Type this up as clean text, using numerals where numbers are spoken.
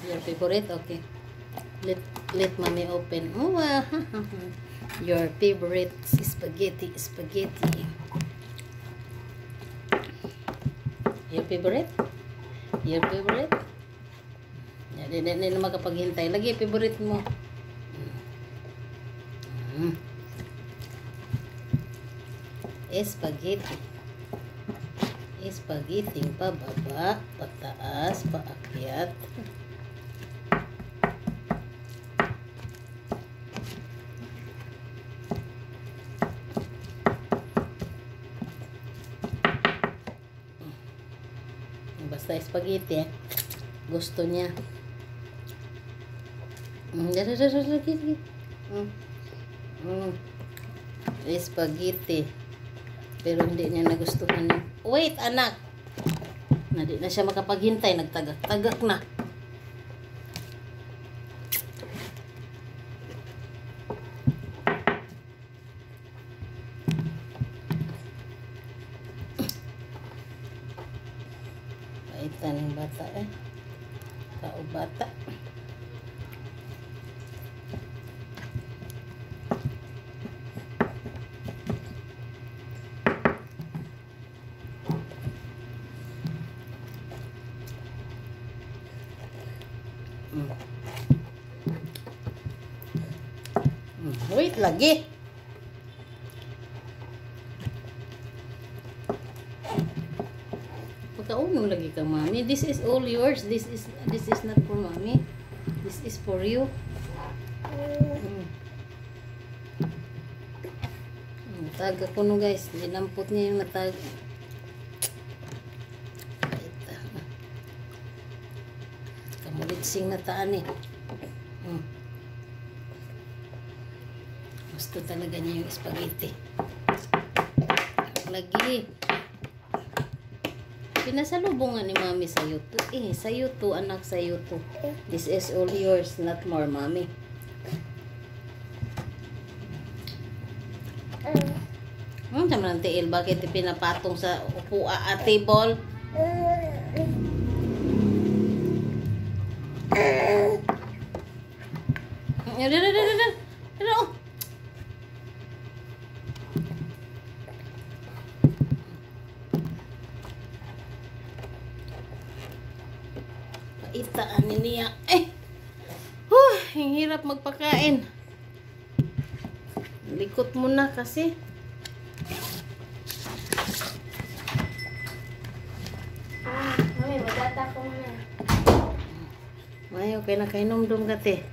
Your favorite? Okay. Let mommy open. Oh, wow. Your favorite spaghetti. Your favorite? Your favorite? Hindi na makapaghintay. Lagi favorite mo. Spaghetti pababa, pataas, paakyat. Basta spaghetti, gusto niya. Spaghetti. Pero hindi niya nagustuhan yung... Wait, anak! Hindi na siya makapaghintay. Nagtagak-tagak na. Baitan yung bata eh. Tao bata. Wait lagi. Pagkaunong lagi ka, mami. This is all yours. This is not for mommy. This is for you. Taga ko no guys. Dinampot niya yung natag. Kamulitsing na taan eh. Gusto talaga niya yung spaghetti. Lagi. Pinasalubungan ni mami sa'yo to. Sa'yo to, anak, sa'yo to. This is all yours, not more, mami. Naman ang tiil, bakit pinapatong sa upuan at table? Paitaan niya. Ang hirap magpakain. Likot mo na kasi. Mami, magdata ko na. Mayo, kaya nakainom-dum ka te.